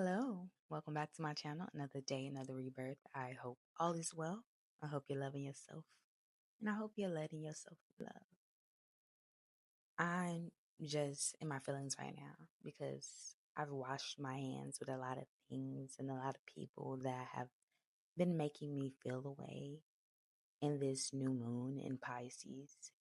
Hello, welcome back to my channel. Another day, another rebirth. I hope all is well. I hope you're loving yourself, and I hope you're letting yourself love. I'm just in my feelings right now because I've washed my hands with a lot of things and a lot of people that have been making me feel away. And this new moon in Pisces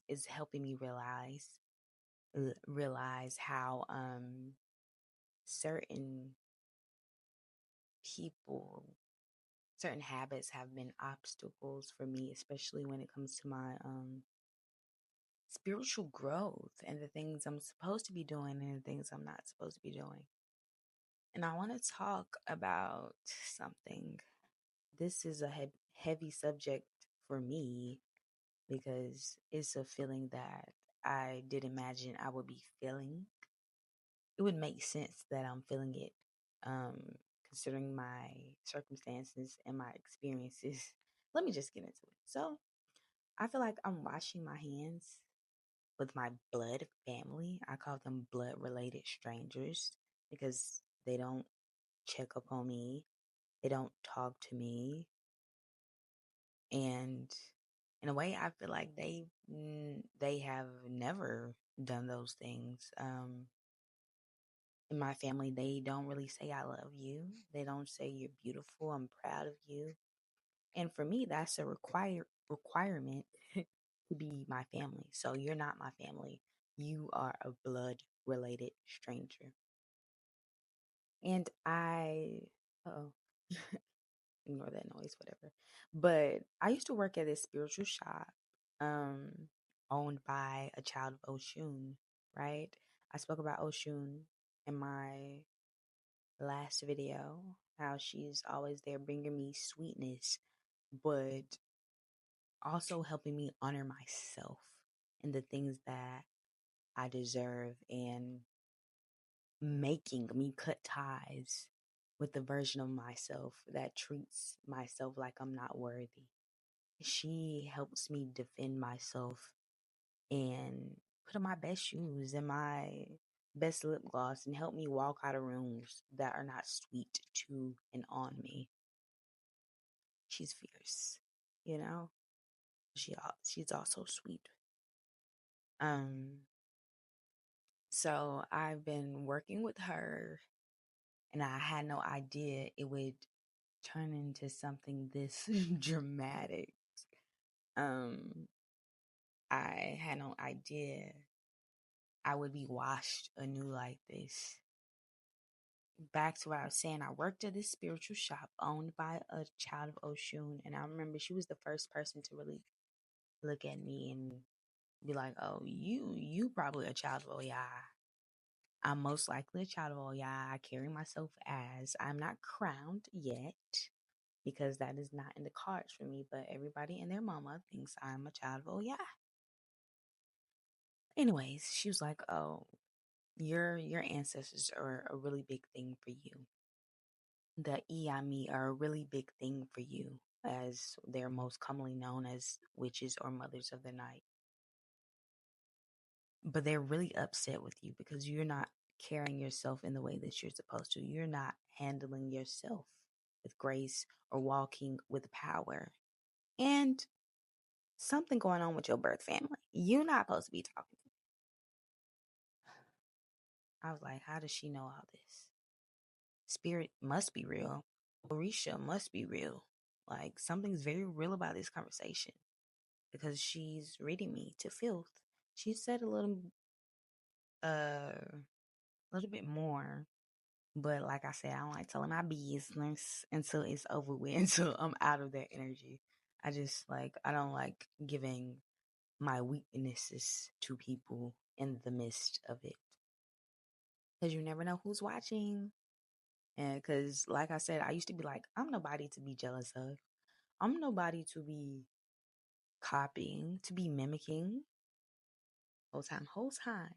is helping me realize how certain people, certain habits have been obstacles for me, especially when it comes to my spiritual growth and the things I'm supposed to be doing and the things I'm not supposed to be doing. And I want to talk about something. This is a heavy subject for me because it's a feeling that I did imagine I would be feeling. It would make sense that I'm feeling it, um, considering my circumstances and my experiences. Let me just get into it. So, I feel like I'm washing my hands with my blood family. I call them blood related strangers because they don't check up on me, they don't talk to me, and in a way, I feel like they have never done those things. In my family, they don't really say I love you. They don't say you're beautiful. I'm proud of you. And for me, that's a requirement to be my family. So you're not my family. You are a blood related stranger. And oh, ignore that noise, whatever. But I used to work at this spiritual shop, um, owned by a child of Oshun, right? I spoke about Oshun in my last video, how she's always there bringing me sweetness, but also helping me honor myself and the things that I deserve and making me cut ties with the version of myself that treats myself like I'm not worthy. She helps me defend myself and put on my best shoes and my best lip gloss and help me walk out of rooms that are not sweet to and on me. She's fierce, you know. She's also sweet. Um, so I've been working with her, and I had no idea it would turn into something this dramatic. Um, I had no idea I would be washed anew like this. Back to what I was saying, I worked at this spiritual shop owned by a child of Oshun, and I remember she was the first person to really look at me and be like, "Oh, you probably a child of Oya." I'm most likely a child of Oya. I carry myself as I'm not crowned yet because that is not in the cards for me, but everybody and their mama thinks I'm a child of Oya. Anyways, she was like, "Oh, your ancestors are a really big thing for you. The Iyami are a really big thing for you, as they're most commonly known as witches or mothers of the night. But they're really upset with you because you're not carrying yourself in the way that you're supposed to. You're not handling yourself with grace or walking with power. And something going on with your birth family. You're not supposed to be talking." I was like, how does she know all this? Spirit must be real. Orisha must be real. Like something's very real about this conversation because she's reading me to filth. She said a little bit more, but like I said, I don't like telling my business until it's over with, until I'm out of that energy. I don't like giving my weaknesses to people in the midst of it because you never know who's watching. And because, like I said, I used to be like, I'm nobody to be jealous of. I'm nobody to be copying, to be mimicking. Whole time,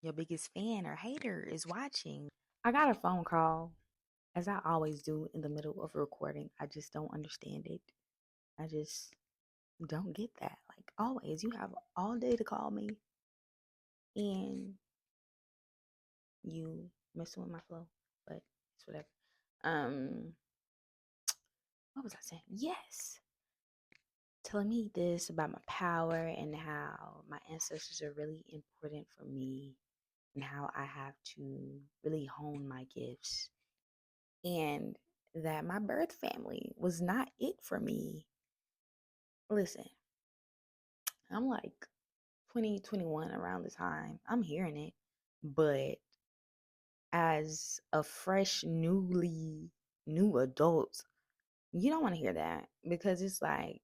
your biggest fan or hater is watching. I got a phone call, as I always do in the middle of a recording. I just don't understand it. I just don't get that. Like always, you have all day to call me, and you messing with my flow, but it's whatever. Um, what was I saying? Yes, telling me this about my power and how my ancestors are really important for me and how I have to really hone my gifts and that my birth family was not it for me. Listen, I'm like 2021 around the time. I'm hearing it, but as a fresh, new adult, you don't want to hear that because it's like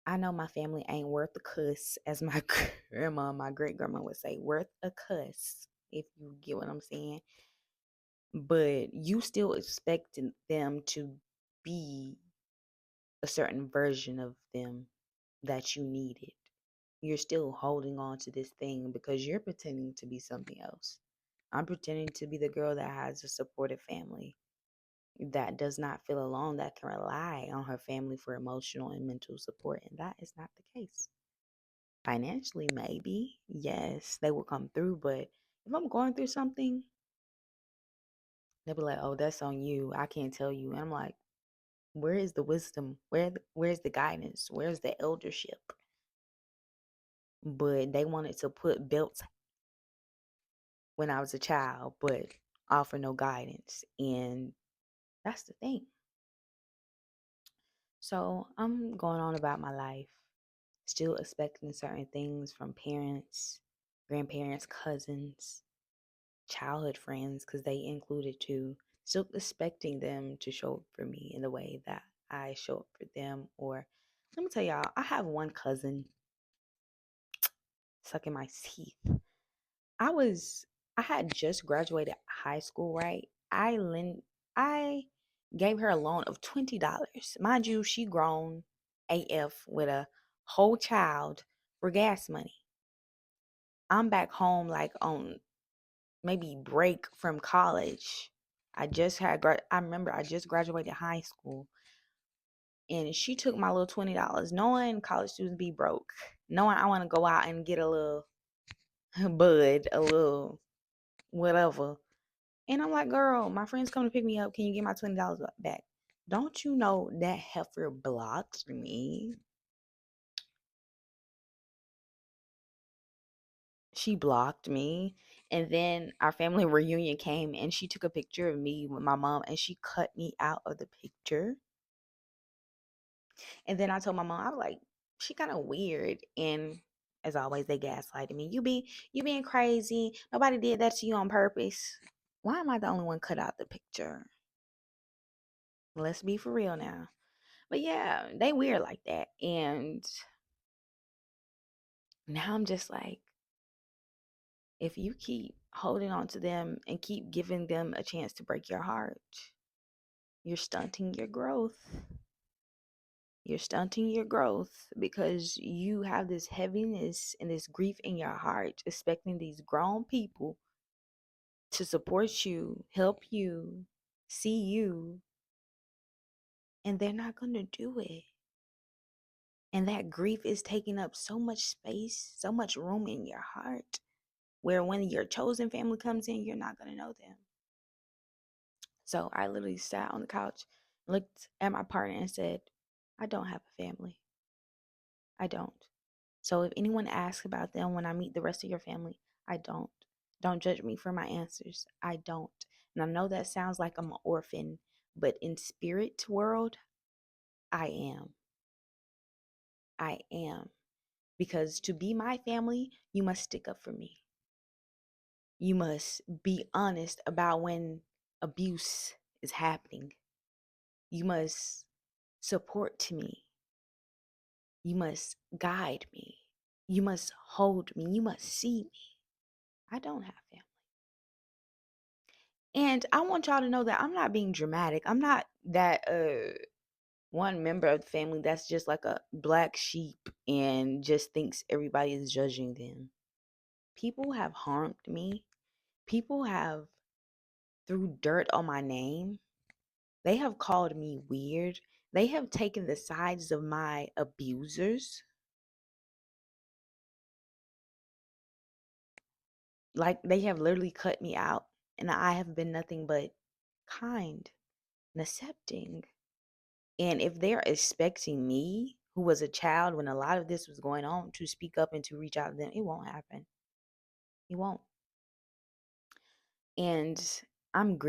I know my family ain't worth a cuss, as my grandma, my great grandma would say, worth a cuss, if you get what I'm saying. But you still expecting them to be a certain version of them that you needed. You're still holding on to this thing because you're pretending to be something else. I'm pretending to be the girl that has a supportive family, that does not feel alone, that can rely on her family for emotional and mental support. And that is not the case. Financially, maybe, yes, they will come through. But if I'm going through something, they'll be like, oh, that's on you. I can't tell you. And I'm like, where is the wisdom? Where's the guidance? Where's the eldership? But they wanted to put belts when I was a child, but offer no guidance. And that's the thing. So I'm going on about my life, still expecting certain things from parents, grandparents, cousins, childhood friends, because they included too. Still expecting them to show up for me in the way that I show up for them. Or let me tell y'all, I have one cousin sucking my teeth. I was I had just graduated high school, right? I gave her a loan of $20. Mind you, she grown AF with a whole child for gas money. I'm back home like on maybe break from college. I remember I just graduated high school and she took my little $20, knowing college students be broke, knowing I want to go out and get a little bud, a little whatever. And I'm like, girl, my friends come to pick me up. Can you get my $20 back? Don't you know that heifer blocked me? She blocked me. And then our family reunion came and she took a picture of me with my mom and she cut me out of the picture. And then I told my mom, I was like, she kind of weird. And as always, they gaslighted me. You being crazy. Nobody did that to you on purpose. Why am I the only one cut out the picture? Let's be for real now. But yeah, they weird like that. And now I'm just like, if you keep holding on to them and keep giving them a chance to break your heart, you're stunting your growth. You're stunting your growth because you have this heaviness and this grief in your heart, expecting these grown people to support you, help you, see you, and they're not going to do it. And that grief is taking up so much space, so much room in your heart, where when your chosen family comes in, you're not going to know them. So I literally sat on the couch, looked at my partner, and said, I don't have a family. I don't. So if anyone asks about them when I meet the rest of your family, I don't. Don't judge me for my answers. I don't. And I know that sounds like I'm an orphan, but in spirit world, I am. I am. Because to be my family, you must stick up for me. You must be honest about when abuse is happening. You must support me. You must guide me. You must hold me. You must see me. I don't have family. And I want y'all to know that I'm not being dramatic. I'm not that one member of the family that's just like a black sheep and just thinks everybody is judging them. People have harmed me. People have threw dirt on my name. They have called me weird. They have taken the sides of my abusers. Like they have literally cut me out And I have been nothing but kind and accepting. And if they're expecting me, who was a child when a lot of this was going on, to speak up and to reach out to them, it won't happen. It won't. And I'm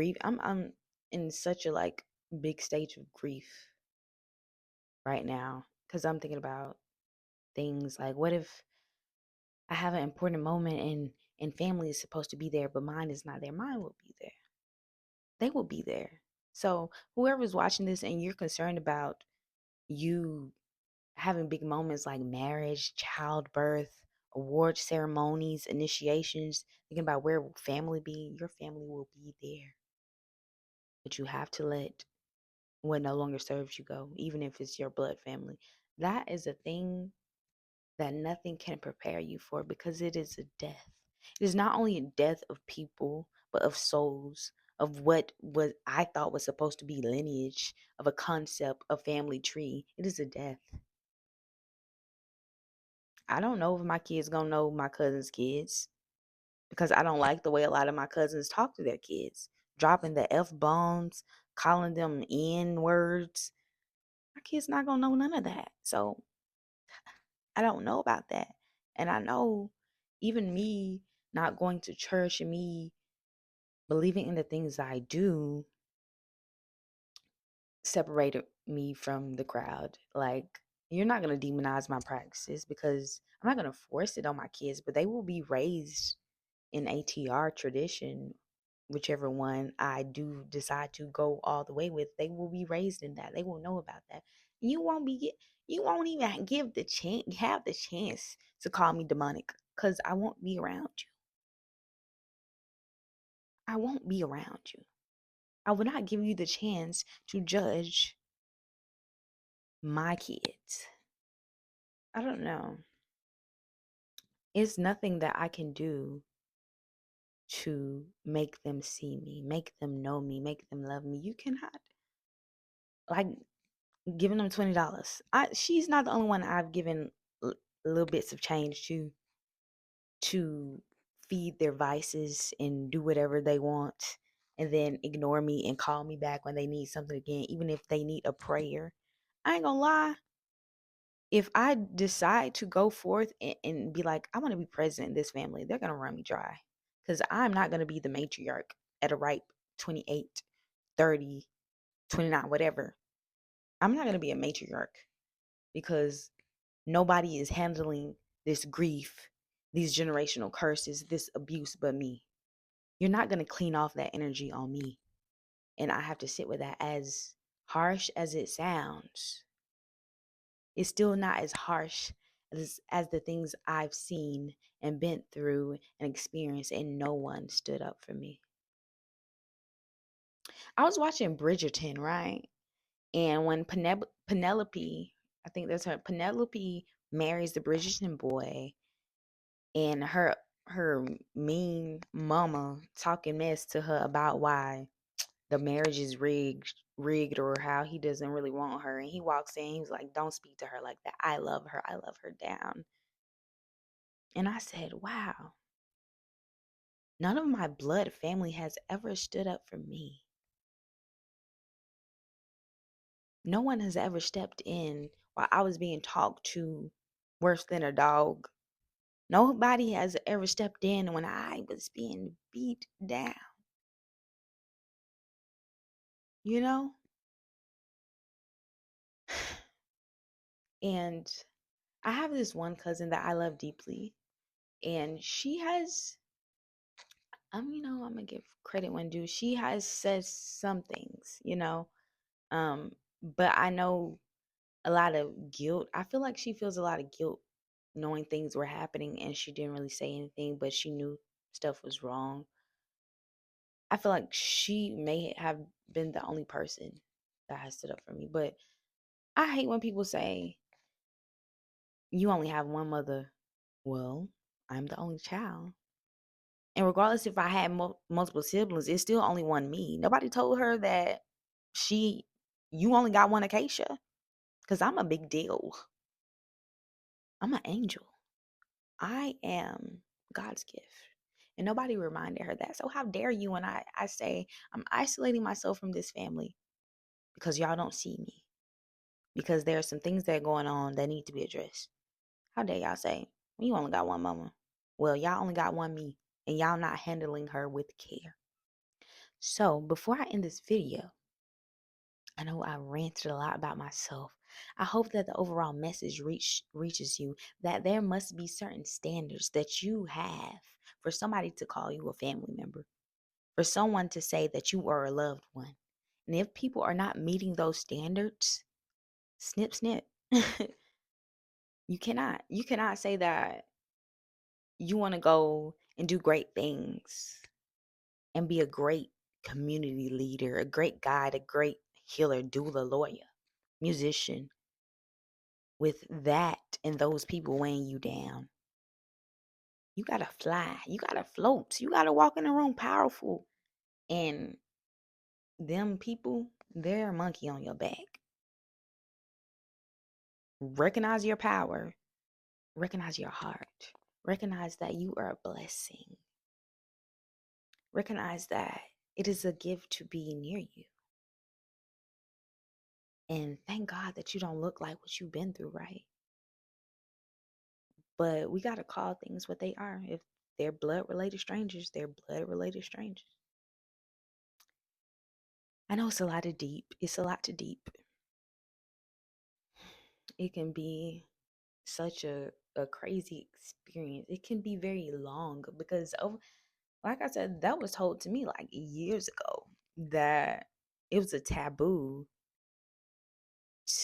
in such a like big stage of grief right now because I'm thinking about things like, what if I have an important moment and family is supposed to be there, but mine is not there? Mine will be there. They will be there. So whoever's watching this and you're concerned about you having big moments like marriage, childbirth, award ceremonies, initiations, thinking about where will family be, your family will be there. But you have to let what no longer serves you go, even if it's your blood family. That is a thing that nothing can prepare you for because it is a death. It is not only a death of people, but of souls, of what I thought was supposed to be lineage, of a concept, a family tree. It is a death. I don't know if my kids gonna know my cousin's kids because I don't like the way a lot of my cousins talk to their kids, dropping the F bombs, calling them N words. My kids not gonna know none of that. So I don't know about that. And I know even me not going to church and me believing in the things I do separated me from the crowd. Like, you're not going to demonize my practices because I'm not going to force it on my kids, but they will be raised in ATR tradition, whichever one I do decide to go all the way with. They will be raised in that. They will know about that. You won't even have the chance to call me demonic because I won't be around you. I won't be around you. I will not give you the chance to judge my kids. I don't know. It's nothing that I can do to make them see me, make them know me, make them love me. You cannot. Like, giving them $20. She's not the only one I've given little bits of change to feed their vices and do whatever they want and then ignore me and call me back when they need something again, even if they need a prayer. I ain't gonna lie. If I decide to go forth and be like, I want to be present in this family, they're gonna run me dry. Because I'm not gonna be the matriarch at a ripe 28, 30, 29, whatever. I'm not gonna be a matriarch because nobody is handling this grief, these generational curses, this abuse but me. You're not going to clean off that energy on me. And I have to sit with that. As harsh as it sounds, it's still not as harsh as the things I've seen and been through and experienced, and no one stood up for me. I was watching Bridgerton, right? And when Penelope, I think that's her, Penelope marries the Bridgerton boy, and her mean mama talking mess to her about why the marriage is rigged or how he doesn't really want her, and he walks in, he's like, don't speak to her like that. I love her down. And I said, wow, none of my blood family has ever stood up for me. No one has ever stepped in while I was being talked to worse than a dog. Nobody has ever stepped in when I was being beat down, you know? And I have this one cousin that I love deeply, and she has, I'm gonna give credit when due. She has said some things, but I know a lot of guilt. I feel like she feels a lot of guilt knowing things were happening and she didn't really say anything, but she knew stuff was wrong. I feel like she may have been the only person that has stood up for me, but I hate when people say, you only have one mother. Well, I'm the only child. And regardless if I had multiple siblings, it's still only one me. Nobody told her that she, you only got one Acacia. Because I'm a big deal. I'm an angel. I am God's gift. And nobody reminded her that. So how dare you when I say I'm isolating myself from this family because y'all don't see me. Because there are some things that are going on that need to be addressed. How dare y'all say, you only got one mama? Well, y'all only got one me. And y'all not handling her with care. So before I end this video, I know I ranted a lot about myself. I hope that the overall message reaches you that there must be certain standards that you have for somebody to call you a family member, for someone to say that you are a loved one. And if people are not meeting those standards, snip, snip. You cannot say that you want to go and do great things and be a great community leader, a great guide, a great healer, doula, lawyer, musician, with that and those people weighing you down. You gotta fly, you gotta float, you gotta walk in the room powerful. And them people, they're a monkey on your back. Recognize your power, recognize your heart, recognize that you are a blessing, recognize that it is a gift to be near you. And thank God that you don't look like what you've been through, right? But we got to call things what they are. If they're blood related strangers, they're blood related strangers. I know it's a lot of deep. It's a lot to deep. It can be such a crazy experience. It can be very long because, like I said, that was told to me like years ago that it was a taboo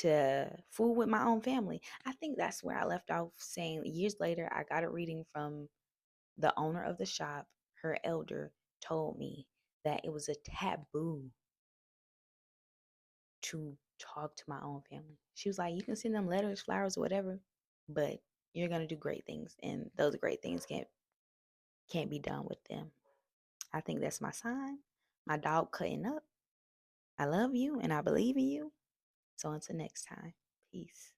to fool with my own family. I think that's where I left off saying years later, I got a reading from the owner of the shop. Her elder told me that it was a taboo to talk to my own family. She was like, you can send them letters, flowers, whatever, but you're gonna do great things, and those great things can't be done with them. I think that's my sign. My dog cutting up. I love you and I believe in you. So until next time, peace.